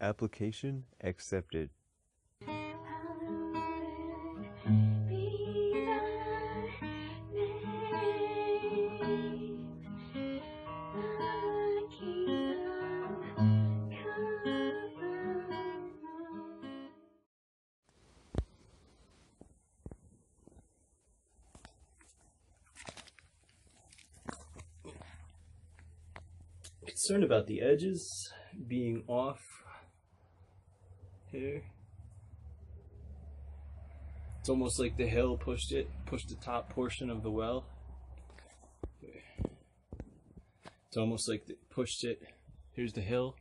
Application accepted. Concerned about the edges being off here. It's almost like the hill pushed the top portion of the well. It's almost like it pushed it. Here's the hill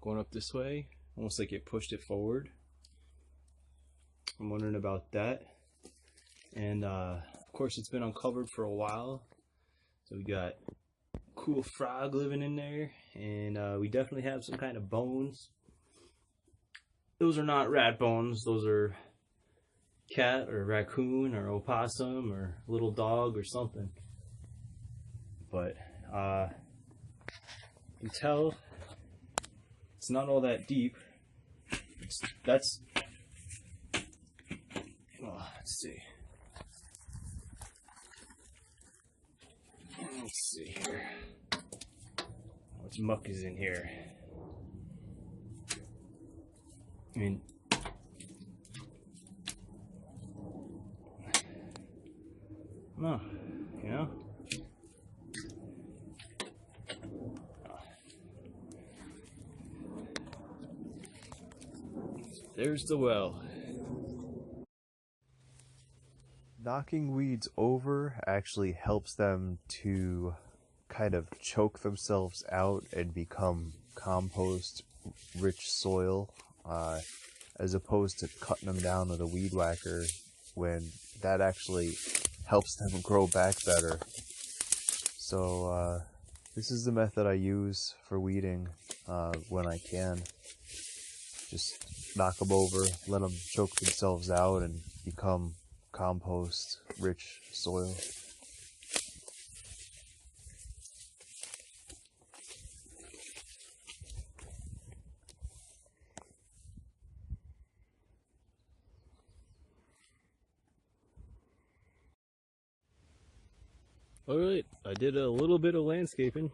going up this way, almost like it pushed it forward. I'm wondering about that. And of course it's been uncovered for a while, so we got cool frog living in there, and we definitely have some kind of bones. Those are not rat bones, those are cat or raccoon or opossum or little dog or something. But you can tell it's not all that deep. Let's see. Let's see here. How much muck is in here? I mean, no, you know? There's the well. Knocking weeds over actually helps them to kind of choke themselves out and become compost rich soil, as opposed to cutting them down with a weed whacker, when that actually helps them grow back better. So this is the method I use for weeding when I can. Just knock them over, let them choke themselves out and become compost rich soil. Alright, I did a little bit of landscaping.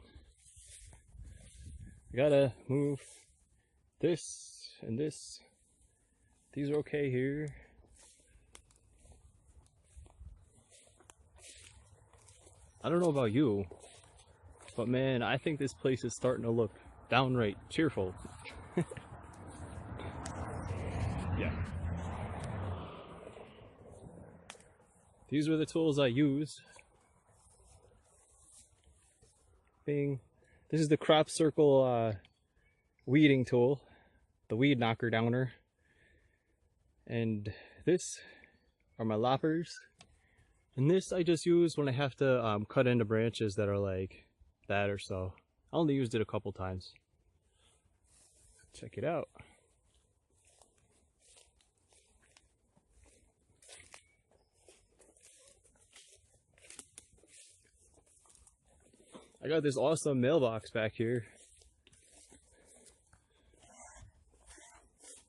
I gotta move this and this. These are okay here. I don't know about you, but man, I think this place is starting to look downright cheerful. Yeah. These are the tools I use. This is the crop circle weeding tool, the weed knocker downer. And this are my loppers. And this I just use when I have to cut into branches that are like that or so. I only used it a couple times. Check it out. I got this awesome mailbox back here.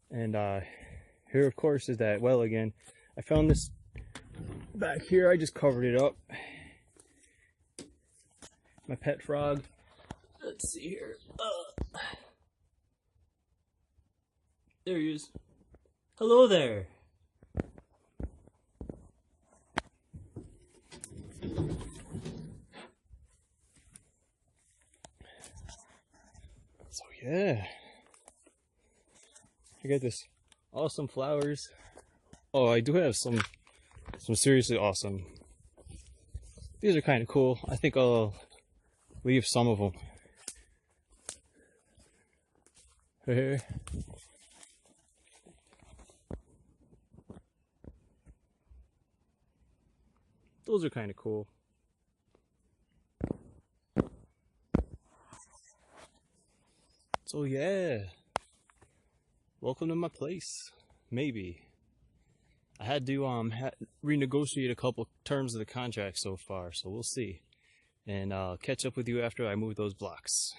And here of course is that well again. I found this back here, I just covered it up. My pet frog. Let's see here. There he is. Hello there. So yeah, I got this awesome flowers. Oh, I do have some seriously awesome. These are kind of cool. I think I'll leave some of them. Here. Those are kind of cool. So yeah, welcome to my place. Maybe I had to renegotiate a couple terms of the contract so far, so we'll see. And I'll catch up with you after I move those blocks.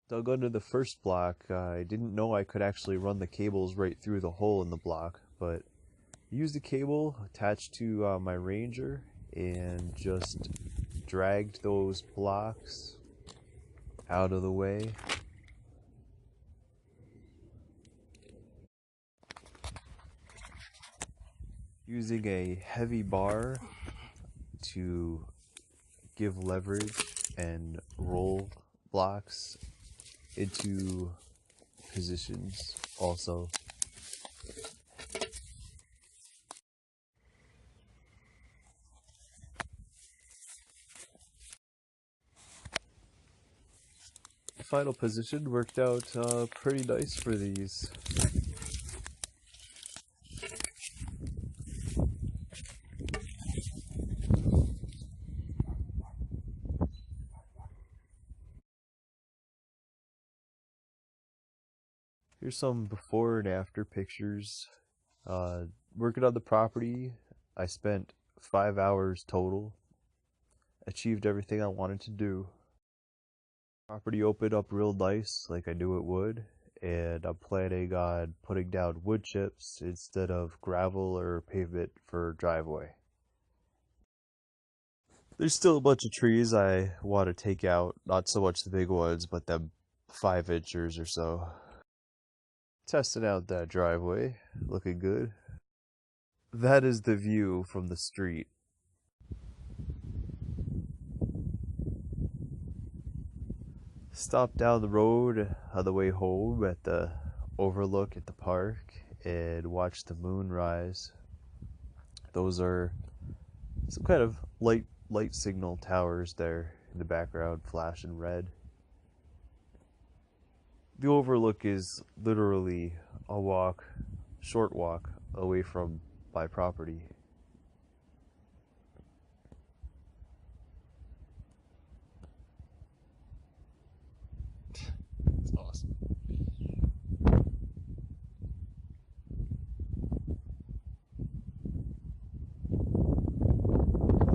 Dug under the first block. I didn't know I could actually run the cables right through the hole in the block, but used a cable attached to my Ranger and just dragged those blocks out of the way. Using a heavy bar to give leverage and roll blocks into positions also. The final position worked out pretty nice for these. Here's some before and after pictures. Working on the property, I spent 5 hours total. Achieved everything I wanted to do. Property opened up real nice like I knew it would, and I'm planning on putting down wood chips instead of gravel or pavement for driveway. There's still a bunch of trees I want to take out, not so much the big ones, but them 5 inchers or so. Testing out that driveway, looking good. That is the view from the street. Stopped down the road on the way home at the overlook at the park and watched the moon rise. Those are some kind of light signal towers there in the background, flashing red. The overlook is literally a short walk away from my property. It's awesome.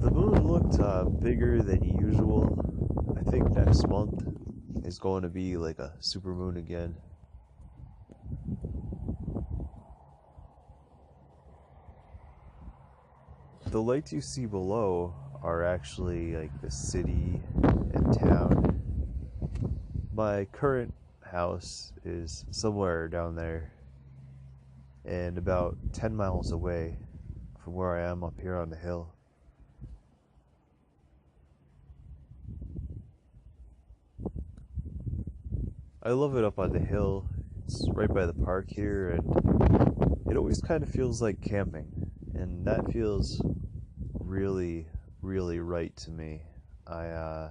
The moon looked bigger than usual. I think next month is going to be like a supermoon again. The lights you see below are actually like the city and town. My current house is somewhere down there and about 10 miles away from where I am up here on the hill. I love it up on the hill. It's right by the park here, and it always kind of feels like camping, and that feels really, really right to me. I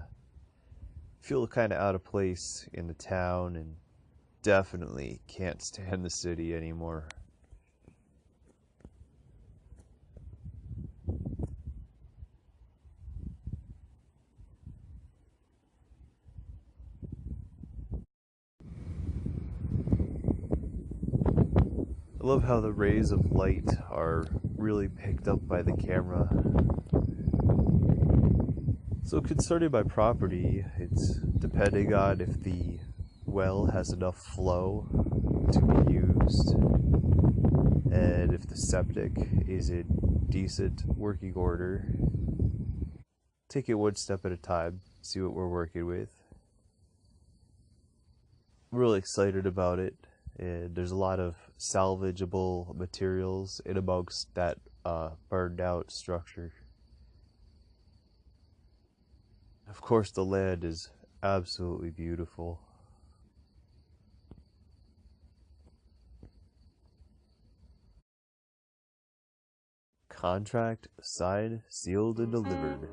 feel kind of out of place in the town and definitely can't stand the city anymore. I love how the rays of light are really picked up by the camera. So concerning my property, it's depending on if the well has enough flow to be used and if the septic is in decent working order. Take it one step at a time, see what we're working with. I'm really excited about it, and there's a lot of salvageable materials in amongst that burned out structure. Of course, the land is absolutely beautiful. Contract signed, sealed, and delivered.